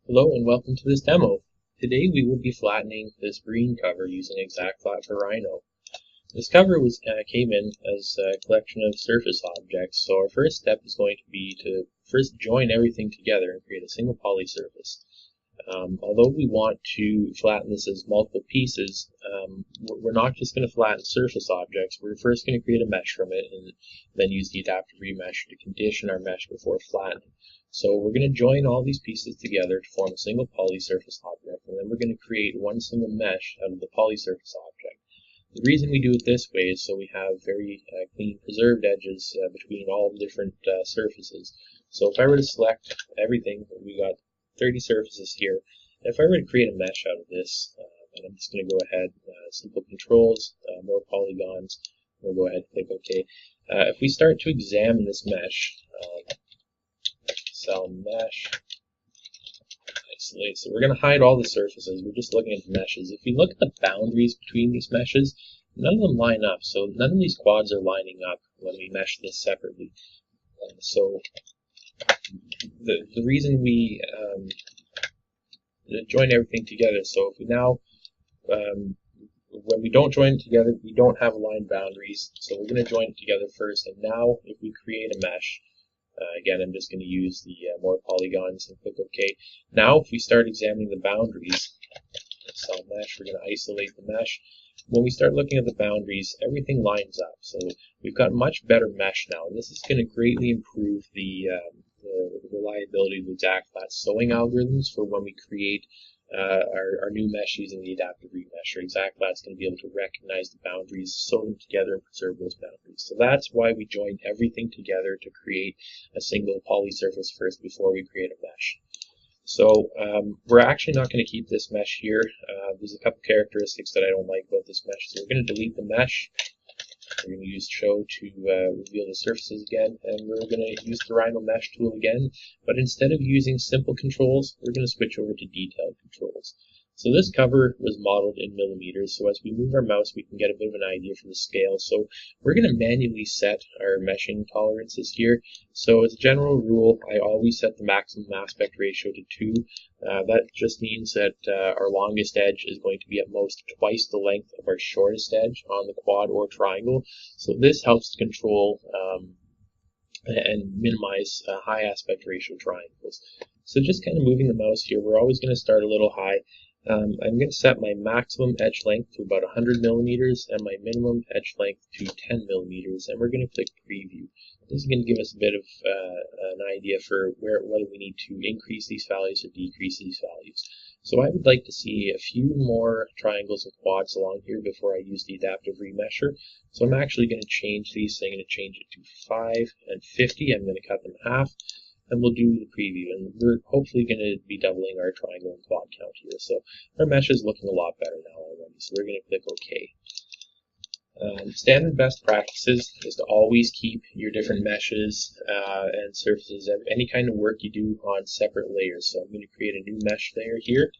Hello and welcome to this demo. Today we will be flattening this green cover using ExactFlat for Rhino. This cover came in as a collection of surface objects, so our first step is going to be to first join everything together and create a single poly surface. Although we want to flatten this as multiple pieces, we're not just going to flatten surface objects. We're first going to create a mesh from it and then use the Adaptive Remesher to condition our mesh before flattening. So we're going to join all these pieces together to form a single poly surface object, and then we're going to create one single mesh out of the poly surface object. The reason we do it this way is so we have very clean preserved edges between all the different surfaces. So if I were to select everything, we got 30 surfaces here. If I were to create a mesh out of this, and I'm just going to go ahead, simple controls, more polygons, we'll go ahead and click OK. If we start to examine this mesh, cell mesh, isolate. So we're going to hide all the surfaces. We're just looking at the meshes. If we look at the boundaries between these meshes, none of them line up. So none of these quads are lining up when we mesh this separately. So the reason we join everything together, so if we now, when we don't join it together, we don't have aligned boundaries. So we're going to join it together first. And now if we create a mesh, again, I'm just going to use the more polygons and click OK. Now, if we start examining the boundaries, cell mesh, we're going to isolate the mesh. When we start looking at the boundaries, everything lines up. So we've got much better mesh now, and this is going to greatly improve the reliability of ExactFlat sewing algorithms for when we create our new mesh using the Adaptive Remesher. ExactFlat's going to be able to recognize the boundaries, sew them together, and preserve those boundaries. So that's why we join everything together to create a single poly surface first before we create a mesh. So we're actually not going to keep this mesh here. There's a couple characteristics that I don't like about this mesh. So we're going to delete the mesh. We're going to use show to reveal the surfaces again, and we're going to use the Rhino mesh tool again, but instead of using simple controls, we're going to switch over to detailed controls. So this cover was modeled in millimeters, so as we move our mouse we can get a bit of an idea for the scale. So we're going to manually set our meshing tolerances here. So as a general rule, I always set the maximum aspect ratio to 2. That just means that our longest edge is going to be at most twice the length of our shortest edge on the quad or triangle. So this helps to control and minimize high aspect ratio triangles. So just kind of moving the mouse here, we're always going to start a little high. I'm going to set my maximum edge length to about 100 millimeters and my minimum edge length to 10 millimeters, and we're going to click preview. This is going to give us a bit of an idea for whether we need to increase these values or decrease these values. So I would like to see a few more triangles and quads along here before I use the Adaptive Remesher. So I'm actually going to change these. So I'm going to change it to 5 and 50. I'm going to cut them in half. And we'll do the preview, and we're hopefully going to be doubling our triangle and quad count here. So our mesh is looking a lot better now already, so we're going to click OK. Standard best practices is to always keep your different meshes and surfaces, any kind of work you do, on separate layers. So I'm going to create a new mesh layer here.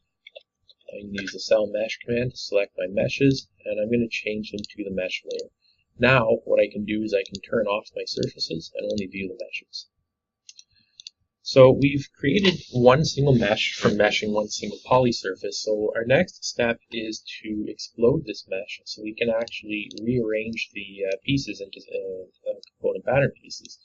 I'm going to use the cell mesh command to select my meshes, and I'm going to change them to the mesh layer. Now what I can do is I can turn off my surfaces and only view the meshes. So we've created one single mesh from meshing one single poly surface. So our next step is to explode this mesh so we can actually rearrange the pieces into component pattern pieces.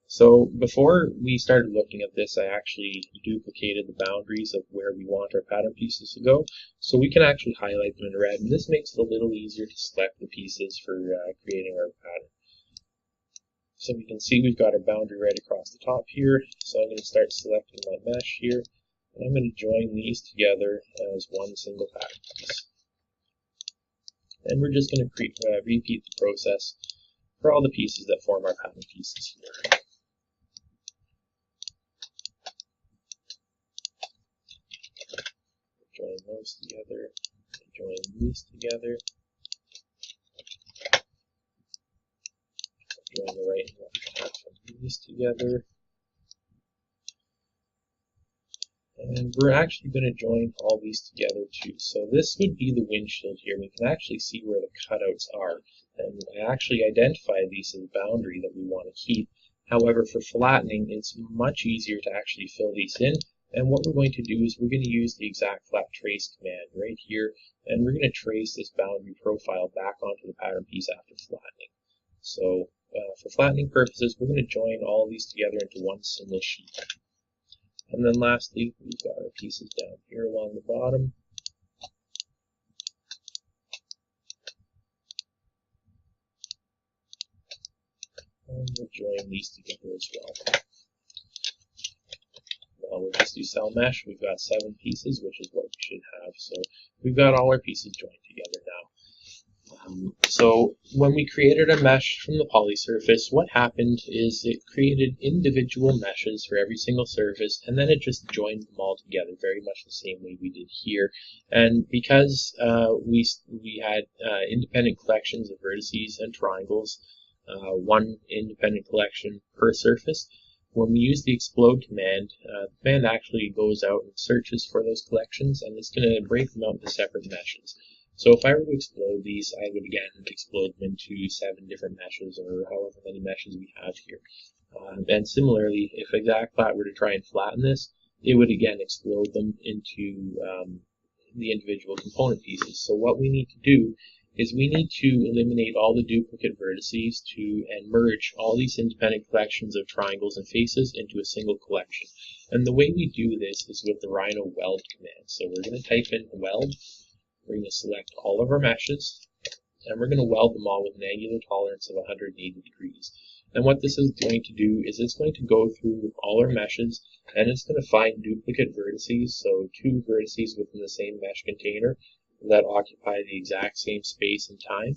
So before we started looking at this, I actually duplicated the boundaries of where we want our pattern pieces to go. So we can actually highlight them in red, and this makes it a little easier to select the pieces for creating our pattern. So we can see we've got our boundary right across the top here. So I'm going to start selecting my mesh here, and I'm going to join these together as one single pattern piece. And we're just going to repeat the process for all the pieces that form our pattern pieces here. Join those together, join these together. Join the right and left half of these together. And we're actually going to join all these together too. So this would be the windshield here. We can actually see where the cutouts are. And I actually identify these as a boundary that we want to keep. However, for flattening, it's much easier to actually fill these in And what we're going to do is we're going to use the ExactFlat trace command right here, and we're going to trace this boundary profile back onto the pattern piece after flattening. So for flattening purposes, we're going to join all of these together into one single sheet. And then lastly, we've got our pieces down here along the bottom. And we'll join these together as well. Now we'll just do cell mesh. We've got 7 pieces, which is what we should have. So we've got all our pieces joined together now. So when we created a mesh from the poly surface, what happened is it created individual meshes for every single surface, and then it just joined them all together, very much the same way we did here. And because we had independent collections of vertices and triangles, one independent collection per surface, when we use the explode command, the command actually goes out and searches for those collections, and it's going to break them out into separate meshes. So if I were to explode these, I would again explode them into 7 different meshes, or however many meshes we have here. And similarly, if ExactFlat were to try and flatten this, it would again explode them into the individual component pieces. So what we need to do is we need to eliminate all the duplicate vertices and merge all these independent collections of triangles and faces into a single collection. And the way we do this is with the Rhino weld command. So we're going to type in weld. We're going to select all of our meshes, and we're going to weld them all with an angular tolerance of 180 degrees. And what this is going to do is it's going to go through all our meshes, and it's going to find duplicate vertices, so 2 vertices within the same mesh container that occupy the exact same space and time,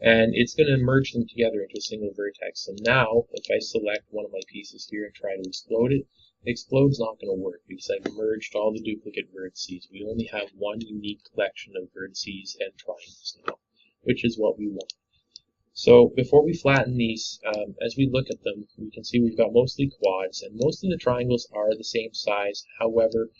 and it's going to merge them together into a single vertex. So now, if I select one of my pieces here and try to explode it, explode is not going to work because I've merged all the duplicate vertices. We only have one unique collection of vertices and triangles now, which is what we want. So before we flatten these, as we look at them, we can see we've got mostly quads, and most of the triangles are the same size. However,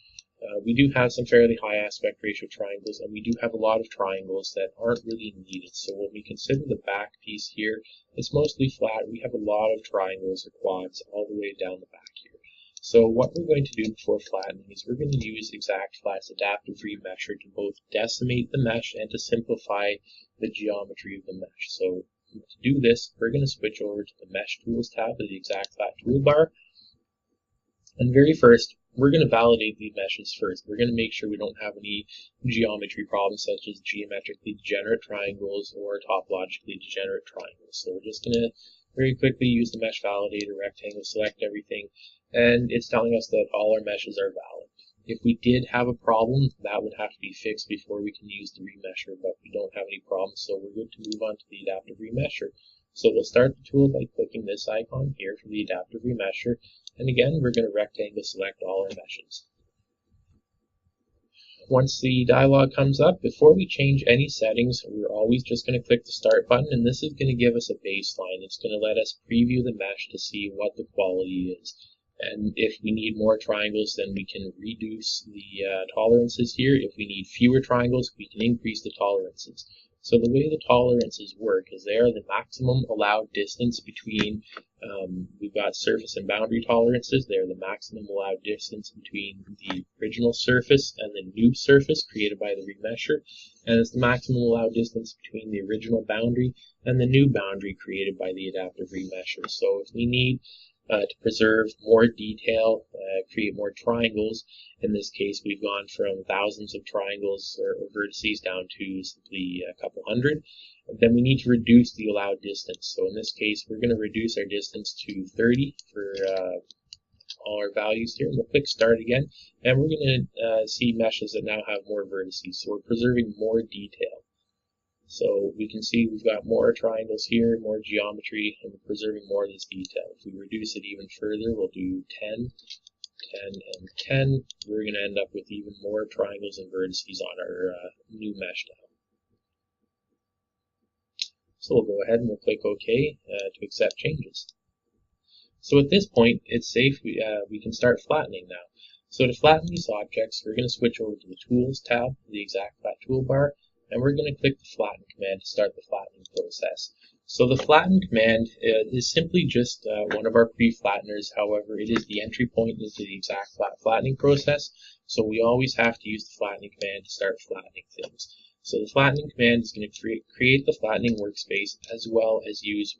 we do have some fairly high aspect ratio triangles, and we do have a lot of triangles that aren't really needed. So when we consider the back piece here, it's mostly flat. We have a lot of triangles or quads all the way down the back here. So what we're going to do before flattening is we're going to use ExactFlat's Adaptive Remesher to both decimate the mesh and to simplify the geometry of the mesh. So to do this, we're going to switch over to the Mesh Tools tab of the ExactFlat toolbar. And very first, we're going to validate the meshes first. We're going to make sure we don't have any geometry problems such as geometrically degenerate triangles or topologically degenerate triangles. So we're just going to very quickly use the mesh validator rectangle, select everything, and it's telling us that all our meshes are valid. If we did have a problem, that would have to be fixed before we can use the remesher, but we don't have any problems, so we're good to move on to the Adaptive Remesher. So we'll start the tool by clicking this icon here for the Adaptive Remesher, and again, we're going to rectangle select all our meshes. Once the dialog comes up, before we change any settings, we're always just going to click the Start button, and this is going to give us a baseline. It's going to let us preview the mesh to see what the quality is. And if we need more triangles, then we can reduce the tolerances here. If we need fewer triangles, we can increase the tolerances. So the way the tolerances work is they are the maximum allowed distance between, we've got surface and boundary tolerances. They're the maximum allowed distance between the original surface and the new surface created by the remesher. And it's the maximum allowed distance between the original boundary and the new boundary created by the Adaptive Remesher. So if we need to preserve more detail, create more triangles. In this case, we've gone from thousands of triangles or vertices down to simply a couple hundred. Then we need to reduce the allowed distance. So in this case, we're going to reduce our distance to 30 for all our values here. We'll click Start again, and we're going to see meshes that now have more vertices. So we're preserving more detail. So we can see we've got more triangles here, more geometry, and we're preserving more of this detail. If we reduce it even further, we'll do 10, 10, and 10. We're going to end up with even more triangles and vertices on our new mesh now. So we'll go ahead and we'll click OK to accept changes. So at this point, it's safe. We can start flattening now. So to flatten these objects, we're going to switch over to the Tools tab, the ExactFlat toolbar, and we're going to click the Flatten command to start the flattening process. So the flatten command is simply just one of our pre-flatteners. However, it is the entry point into the ExactFlat flattening process. So we always have to use the flattening command to start flattening things. So the flattening command is going to create the flattening workspace, as well as use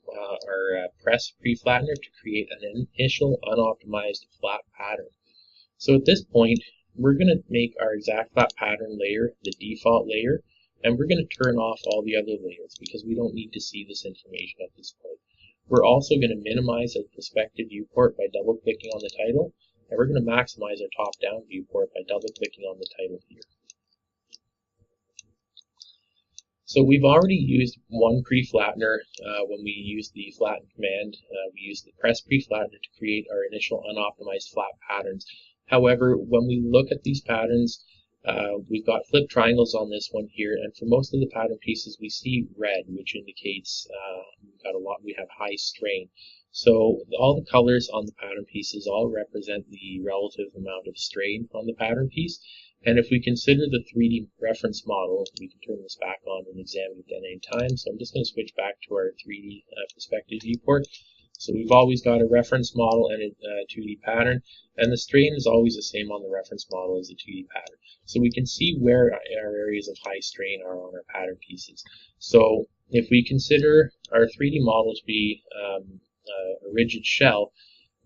our press pre-flattener to create an initial unoptimized flat pattern. So at this point, we're going to make our ExactFlat pattern layer the default layer, and we're going to turn off all the other layers because we don't need to see this information at this point. We're also going to minimize our perspective viewport by double-clicking on the title, and we're going to maximize our top-down viewport by double-clicking on the title here. So we've already used one pre-flattener when we used the flatten command. We used the press pre-flattener to create our initial unoptimized flat patterns. However, when we look at these patterns, we've got flip triangles on this one here, and for most of the pattern pieces we see red, which indicates we have high strain. So all the colors on the pattern pieces all represent the relative amount of strain on the pattern piece. And if we consider the 3D reference model, we can turn this back on and examine it at any time. So I'm just going to switch back to our 3D perspective viewport. So we've always got a reference model and a 2D pattern, and the strain is always the same on the reference model as the 2D pattern. So we can see where our areas of high strain are on our pattern pieces. So if we consider our 3D model to be a rigid shell,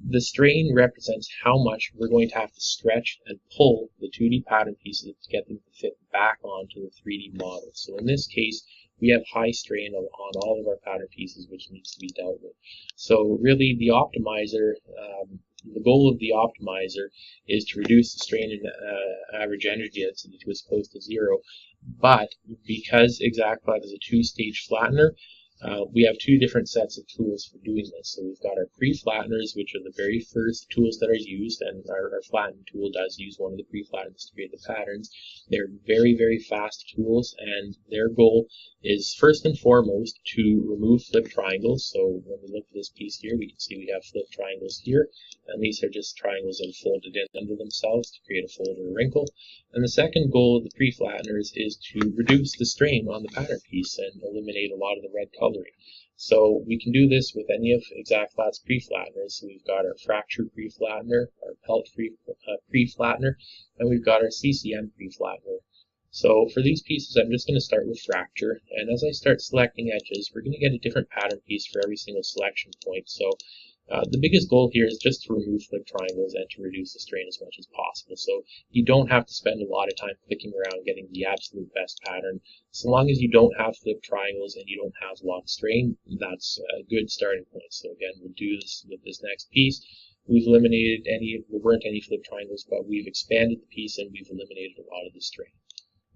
the strain represents how much we're going to have to stretch and pull the 2D pattern pieces to get them to fit back onto the 3D model. So in this case, we have high strain on all of our pattern pieces, which needs to be dealt with. So really, the optimizer, the goal of the optimizer is to reduce the strain and average energy density to as close to 0. But because ExactFlat is a two-stage flattener, we have two different sets of tools for doing this. So we've got our pre-flatteners, which are the very first tools that are used, and our flatten tool does use one of the pre-flatteners to create the patterns. They're very, very fast tools, and their goal is first and foremost to remove flip triangles. So when we look at this piece here, we can see we have flip triangles here, and these are just triangles that are folded in under themselves to create a fold or a wrinkle. And the second goal of the pre-flatteners is to reduce the strain on the pattern piece and eliminate a lot of the red coloring. So we can do this with any of ExactFlat's pre-flatteners. So we've got our fracture pre-flattener, our pelt pre-flattener, and we've got our CCM pre-flattener. So for these pieces, I'm just going to start with fracture, and as I start selecting edges, we're going to get a different pattern piece for every single selection point. So the biggest goal here is just to remove flip triangles and to reduce the strain as much as possible. So you don't have to spend a lot of time clicking around getting the absolute best pattern. So long as you don't have flip triangles and you don't have a lot of strain, that's a good starting point. So again, we'll do this with this next piece. We've eliminated there weren't any flip triangles, but we've expanded the piece and we've eliminated a lot of the strain.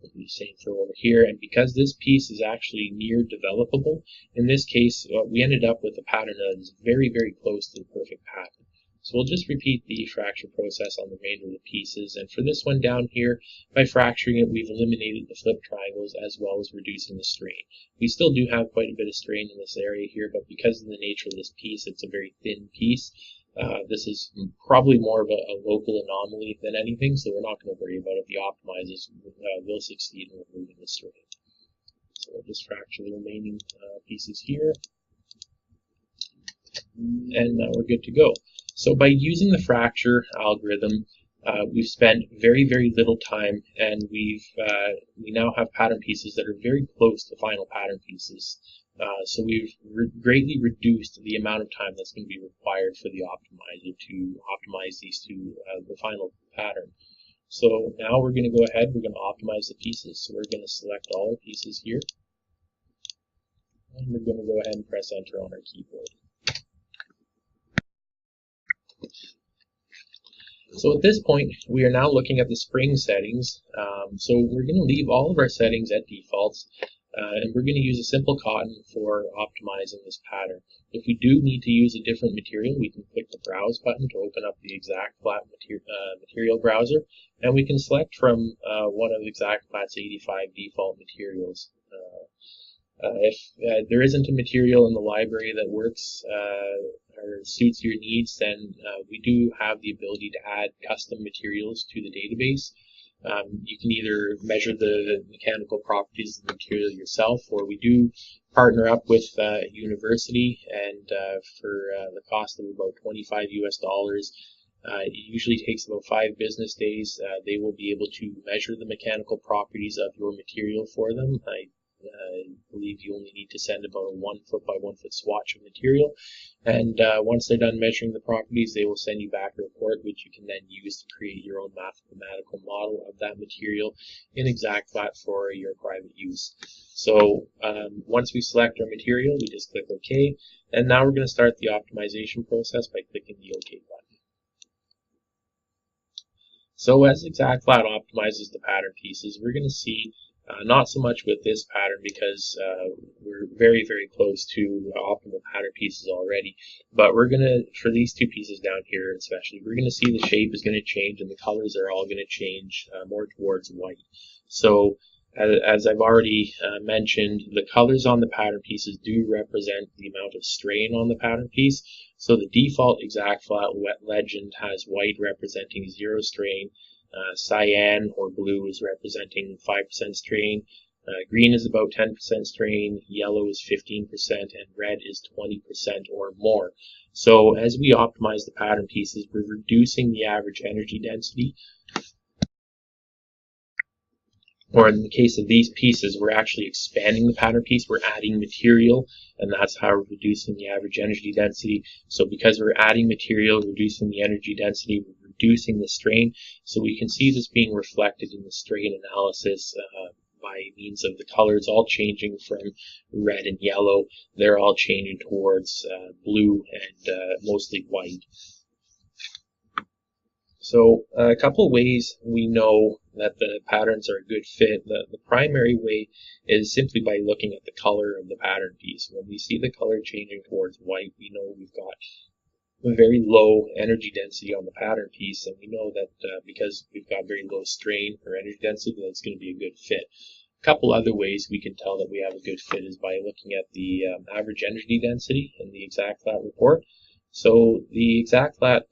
The same for over here, and because this piece is actually near developable, in this case we ended up with a pattern that is very, very close to the perfect pattern. So we'll just repeat the fracture process on the remainder of the pieces, and for this one down here, by fracturing it, we've eliminated the flip triangles as well as reducing the strain. We still do have quite a bit of strain in this area here, but because of the nature of this piece, it's a very thin piece. This is probably more of a local anomaly than anything, so we're not going to worry about it. The optimizers will succeed in removing the strain. So we'll just fracture the remaining pieces here, and now we're good to go. So by using the fracture algorithm, we've spent very, very little time, and we now have pattern pieces that are very close to final pattern pieces. So we've greatly reduced the amount of time that's going to be required for the optimizer to optimize these to the final pattern. So now we're going to go ahead, we're going to optimize the pieces. So we're going to select all our pieces here, and we're going to go ahead and press enter on our keyboard. So at this point, we are now looking at the spring settings. So we're going to leave all of our settings at defaults. And we're going to use a simple cotton for optimizing this pattern. If we do need to use a different material, we can click the Browse button to open up the ExactFlat material browser, and we can select from one of ExactFlat's 85 default materials. If there isn't a material in the library that works or suits your needs, then we do have the ability to add custom materials to the database. You can either measure the mechanical properties of the material yourself, or we do partner up with a university, and for the cost of about $25 US, it usually takes about 5 business days. They will be able to measure the mechanical properties of your material for them. I believe you only need to send about a 1 foot by 1 foot swatch of material, and once they're done measuring the properties, they will send you back a report which you can then use to create your own mathematical model of that material in ExactFlat for your private use. So once we select our material, we just click OK, and now we're going to start the optimization process by clicking the OK button. So as ExactFlat optimizes the pattern pieces, we're going to see not so much with this pattern because we're very, very close to optimal pattern pieces already, but we're going to, for these two pieces down here especially, we're going to see the shape is going to change and the colors are all going to change more towards white. So as I've already mentioned, the colors on the pattern pieces do represent the amount of strain on the pattern piece. So the default ExactFlat legend has white representing 0 strain, cyan or blue is representing 5% strain, green is about 10% strain, yellow is 15%, and red is 20% or more. So as we optimize the pattern pieces, we're reducing the average energy density, or in the case of these pieces, we're actually expanding the pattern piece, we're adding material, and that's how we're reducing the average energy density. So because we're adding material, reducing the energy density, we're reducing the strain. So we can see this being reflected in the strain analysis by means of the colors all changing from red and yellow. They're all changing towards blue and mostly white. So a couple of ways we know that the patterns are a good fit. The primary way is simply by looking at the color of the pattern piece. When we see the color changing towards white, we know we've got a very low energy density on the pattern piece, and we know that because we've got very low strain or energy density, that it's going to be a good fit. A couple other ways we can tell that we have a good fit is by looking at the average energy density in the ExactFlat report. So the ExactFlat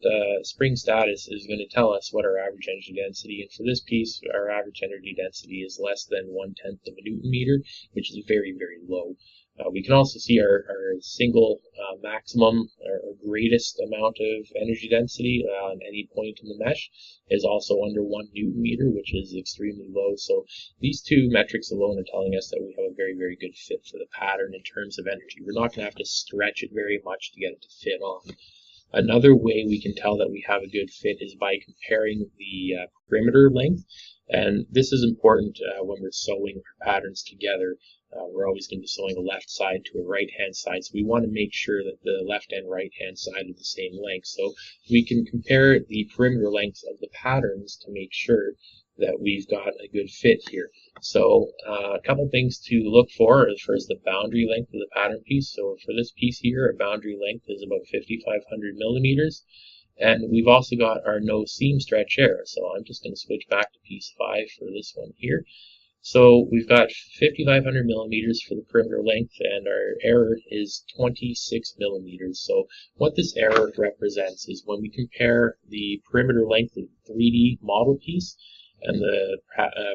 spring status is going to tell us what our average energy density, and for this piece, our average energy density is less than 1/10 of a Newton meter, which is very, very low. We can also see our single maximum or greatest amount of energy density on any point in the mesh is also under 1 Newton meter, which is extremely low. So these two metrics alone are telling us that we have a very, very good fit for the pattern in terms of energy. We're not going to have to stretch it very much to get it to fit on. Another way we can tell that we have a good fit is by comparing the perimeter length, and this is important when we're sewing patterns together. We're always going to be sewing a left side to a right-hand side, so we want to make sure that the left and right-hand side are the same length. So we can compare the perimeter lengths of the patterns to make sure that we've got a good fit here. So a couple things to look for is first the boundary length of the pattern piece. So for this piece here, our boundary length is about 5,500 millimeters. And we've also got our no seam stretch error. So I'm just going to switch back to piece 5 for this one here. So we've got 5,500 millimeters for the perimeter length, and our error is 26 millimeters. So what this error represents is when we compare the perimeter length of the 3D model piece and the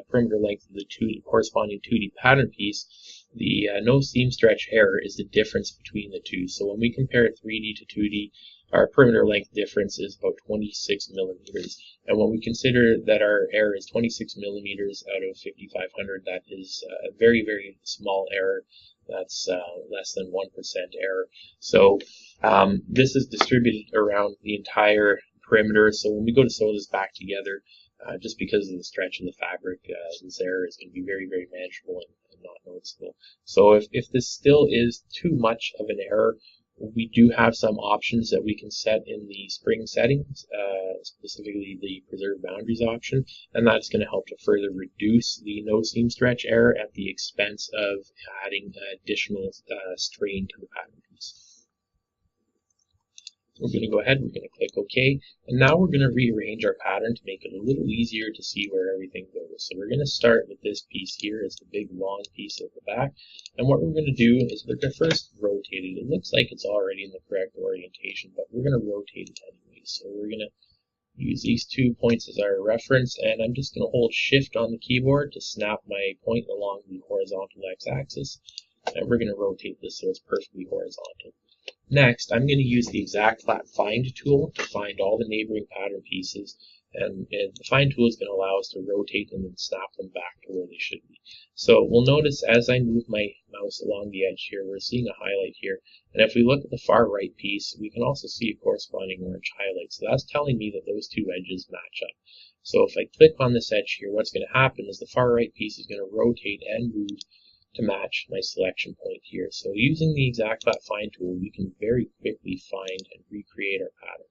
perimeter length of the corresponding 2D pattern piece, the no seam stretch error is the difference between the two. So when we compare 3D to 2D, our perimeter length difference is about 26 millimeters. And when we consider that our error is 26 millimeters out of 5,500, that is a very, very small error. That's less than 1% error. So this is distributed around the entire perimeter. So when we go to sew this back together, just because of the stretch of the fabric, this error is going to be very, very manageable and not noticeable. So if this still is too much of an error, we do have some options that we can set in the spring settings, specifically the preserve boundaries option, and that's going to help to further reduce the no seam stretch error at the expense of adding additional strain to the pattern piece. We're going to go ahead, we're going to click OK, and now we're going to rearrange our pattern to make it a little easier to see where everything goes. So we're going to start with this piece here as the big long piece at the back, and what we're going to do is we're going to first rotate it. It looks like it's already in the correct orientation, but we're going to rotate it anyway. So we're going to use these 2 points as our reference, and I'm just going to hold Shift on the keyboard to snap my point along the horizontal x-axis, and we're going to rotate this so it's perfectly horizontal. Next, I'm going to use the ExactFlat Find tool to find all the neighboring pattern pieces, and the Find tool is going to allow us to rotate them and snap them back to where they should be. So we'll notice as I move my mouse along the edge here, we're seeing a highlight here, and if we look at the far right piece, we can also see a corresponding orange highlight. So that's telling me that those two edges match up. So if I click on this edge here, what's going to happen is the far right piece is going to rotate and move to match my selection point here. So using the ExactFlat Find tool, we can very quickly find and recreate our pattern.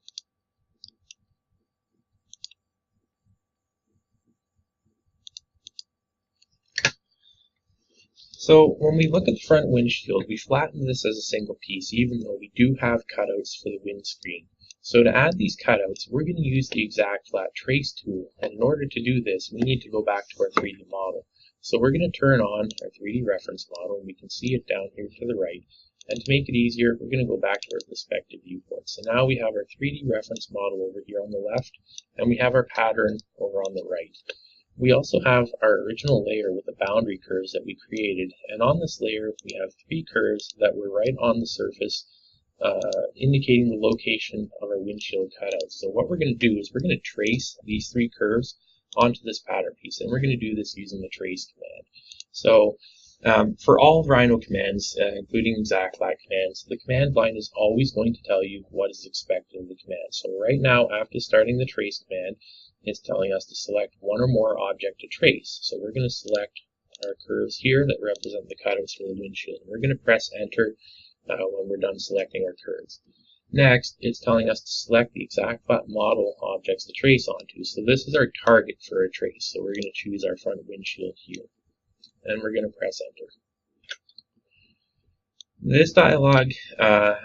So when we look at the front windshield, we flatten this as a single piece, even though we do have cutouts for the windscreen. So to add these cutouts, we're going to use the ExactFlat Trace tool, and in order to do this, we need to go back to our 3D model. So we're going to turn on our 3D reference model, and we can see it down here to the right. And to make it easier, we're going to go back to our perspective viewport. So now we have our 3D reference model over here on the left, and we have our pattern over on the right. We also have our original layer with the boundary curves that we created, and on this layer we have 3 curves that were right on the surface, indicating the location of our windshield cutouts. So what we're going to do is we're going to trace these 3 curves onto this pattern piece, and we're going to do this using the trace command. So for all Rhino commands, including ExactFlat commands, the command line is always going to tell you what is expected of the command. So right now, after starting the trace command, it's telling us to select one or more object to trace. So we're going to select our curves here that represent the cutouts for the windshield. We're going to press enter when we're done selecting our curves. Next, it's telling us to select the ExactFlat model objects to trace onto. So this is our target for our trace. So we're going to choose our front windshield here, and we're going to press enter. This dialog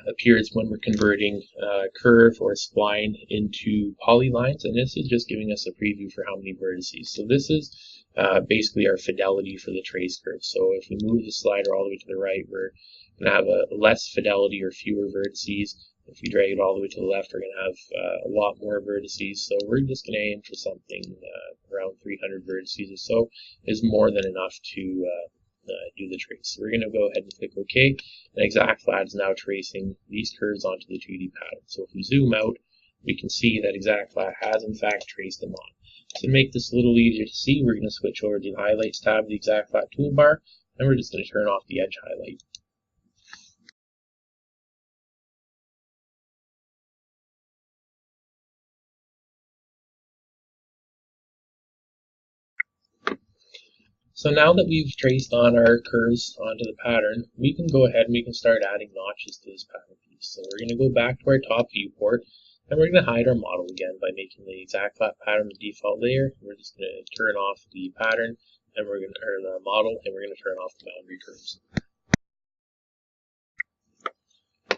appears when we're converting a curve or a spline into polylines, and this is just giving us a preview for how many vertices. So this is basically our fidelity for the trace curve. So if we move the slider all the way to the right, we're going to have a less fidelity or fewer vertices. If we drag it all the way to the left, we're going to have a lot more vertices. So we're just going to aim for something around 300 vertices or so is more than enough to do the trace. So we're going to go ahead and click OK, and ExactFlat is now tracing these curves onto the 2D pattern. So if we zoom out, we can see that ExactFlat has in fact traced them on. So to make this a little easier to see, we're going to switch over to the Highlights tab of the ExactFlat toolbar, and we're just going to turn off the edge highlight. So now that we've traced on our curves onto the pattern, we can go ahead and we can start adding notches to this pattern piece. So we're going to go back to our top viewport, and we're going to hide our model again by making the ExactFlat pattern the default layer. We're just going to turn off the pattern, and we're going to turn the model, and we're going to turn off the boundary curves.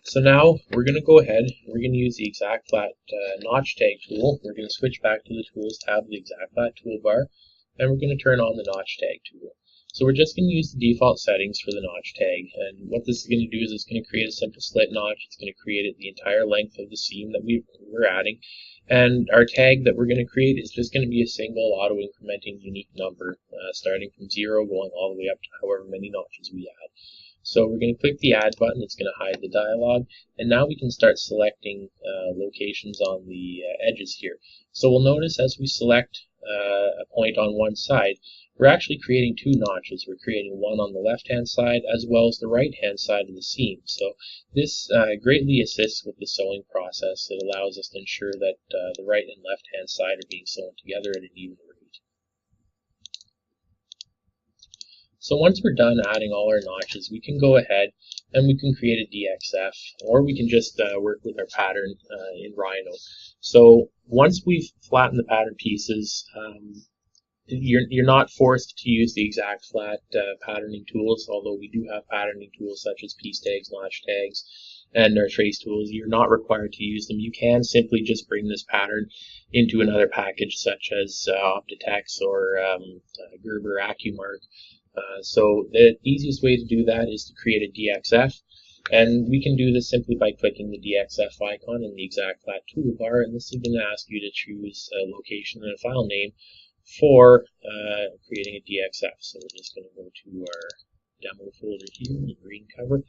So now we're going to go ahead, we're going to use the ExactFlat notch tag tool. We're going to switch back to the Tools tab of the ExactFlat toolbar, and we're going to turn on the notch tag tool. So we're just going to use the default settings for the notch tag, and what this is going to do is it's going to create a simple slit notch. It's going to create it the entire length of the seam that we're adding, and our tag that we're going to create is just going to be a single auto-incrementing unique number, starting from 0 going all the way up to however many notches we add. So we're going to click the Add button. It's going to hide the dialog, and now we can start selecting locations on the edges here. So we'll notice as we select a point on one side, we're actually creating 2 notches. We're creating one on the left-hand side as well as the right-hand side of the seam. So this greatly assists with the sewing process. It allows us to ensure that the right and left-hand side are being sewn together at an even rate. So once we're done adding all our notches, we can go ahead and we can create a DXF, or we can just work with our pattern in Rhino. So once we've flattened the pattern pieces, you're not forced to use the ExactFlat patterning tools, although we do have patterning tools such as piece tags, notch tags, and our trace tools. You're not required to use them. You can simply just bring this pattern into another package such as Optitex or Gerber AccuMark. So the easiest way to do that is to create a DXF. And we can do this simply by clicking the DXF icon in the ExactFlat toolbar, and this is going to ask you to choose a location and a file name for creating a DXF. So we're just going to go to our demo folder here in the green cover,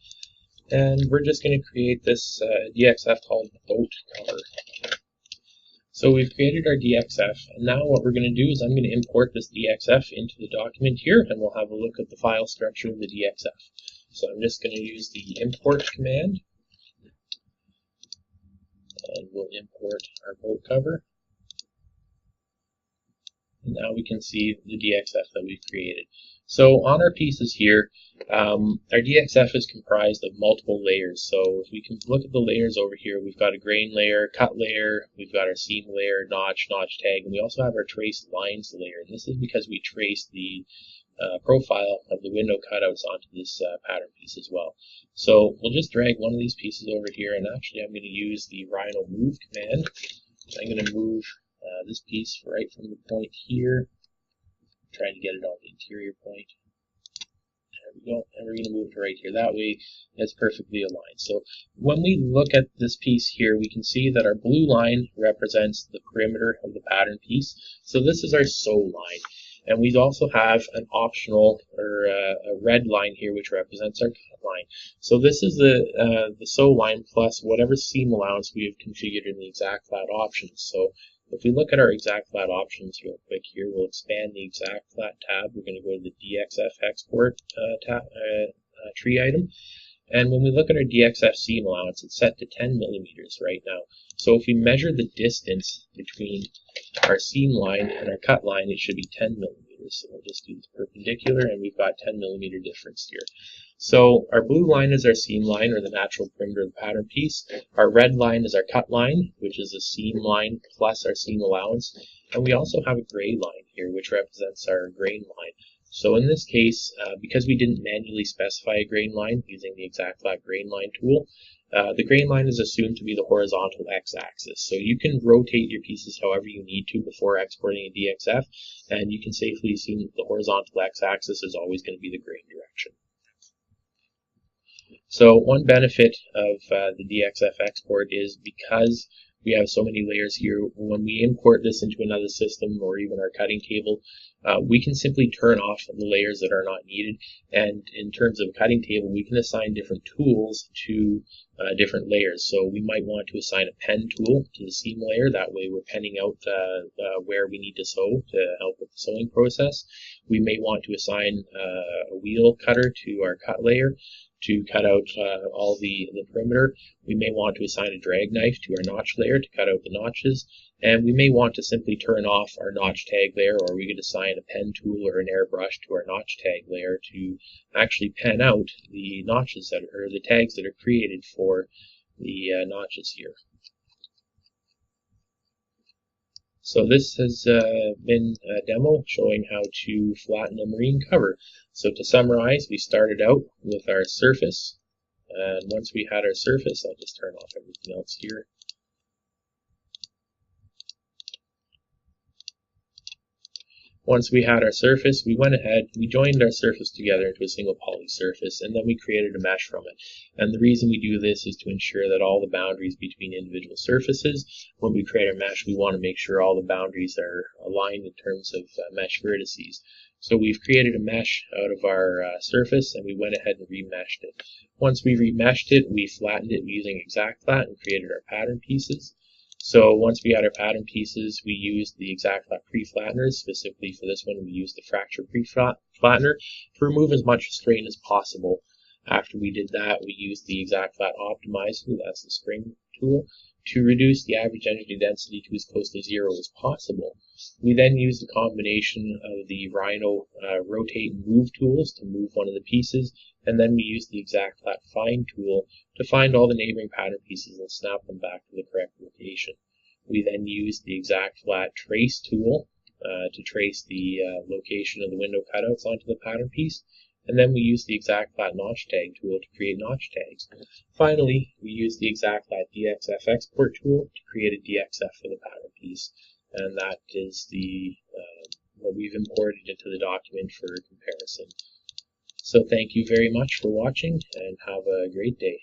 and we're just going to create this DXF called boat cover. So we've created our DXF, and now what we're going to do is I'm going to import this DXF into the document here, and we'll have a look at the file structure of the DXF. So I'm just going to use the import command, and we'll import our boat cover. And now we can see the DXF that we've created. So on our pieces here, our DXF is comprised of multiple layers. So if we can look at the layers over here, we've got a grain layer, cut layer, we've got our seam layer, notch tag, and we also have our trace lines layer. And this is because we trace the profile of the window cutouts onto this pattern piece as well. So we'll just drag one of these pieces over here, and actually I'm going to use the Rhino move command. I'm going to move this piece right from the point here, trying to get it on the interior point. There we go, and we're going to move it right here. That way it's perfectly aligned. So when we look at this piece here, we can see that our blue line represents the perimeter of the pattern piece. So this is our sew line. And we also have an optional or a red line here, which represents our cut line. So this is the sew line plus whatever seam allowance we have configured in the ExactFlat options. So if we look at our ExactFlat options real quick here, we'll expand the ExactFlat tab. We're going to go to the DXF export tree item. And when we look at our DXF seam allowance, it's set to 10 millimeters right now. So if we measure the distance between our seam line and our cut line, it should be 10 millimeters. So we'll just do this perpendicular, and we've got 10 millimeter difference here. So our blue line is our seam line, or the natural perimeter of the pattern piece. Our red line is our cut line, which is a seam line plus our seam allowance. And we also have a gray line here, which represents our grain line. So in this case, because we didn't manually specify a grain line using the ExactFlat grain line tool, the grain line is assumed to be the horizontal x-axis. So you can rotate your pieces however you need to before exporting a DXF, and you can safely assume that the horizontal x-axis is always going to be the grain direction. So one benefit of the DXF export is because we have so many layers here, when we import this into another system or even our cutting table, we can simply turn off the layers that are not needed. And in terms of a cutting table, we can assign different tools to different layers. So we might want to assign a pen tool to the seam layer. That way we're penning out where we need to sew to help with the sewing process. We may want to assign a wheel cutter to our cut layer to cut out all the perimeter. We may want to assign a drag knife to our notch layer to cut out the notches, and we may want to simply turn off our notch tag layer, or we could assign a pen tool or an airbrush to our notch tag layer to actually pen out the notches that or the tags that are created for the notches here. So this has been a demo showing how to flatten a marine cover. So to summarize, we started out with our surface, and once we had our surface, I'll just turn off everything else here. Once we had our surface, we went ahead, we joined our surface together into a single poly surface, and then we created a mesh from it. And the reason we do this is to ensure that all the boundaries between individual surfaces, when we create our mesh, we want to make sure all the boundaries are aligned in terms of mesh vertices. So we've created a mesh out of our surface, and we went ahead and remeshed it. Once we remeshed it, we flattened it using ExactFlat and created our pattern pieces. So once we had our pattern pieces, we used the ExactFlat Pre-Flatteners. Specifically for this one, we used the fracture Pre-Flattener to remove as much strain as possible. After we did that, we used the ExactFlat Optimizer, that's the spring tool, to reduce the average energy density to as close to 0 as possible. We then used a combination of the Rhino rotate and move tools to move one of the pieces, and then we used the ExactFlat find tool to find all the neighboring pattern pieces and snap them back to the correct location. We then used the ExactFlat trace tool to trace the location of the window cutouts onto the pattern piece, and then we used the ExactFlat notch tag tool to create notch tags. Finally, we used the ExactFlat DXF export tool to create a DXF for the pattern piece, and that is the what we've imported into the document for comparison. So thank you very much for watching, and have a great day.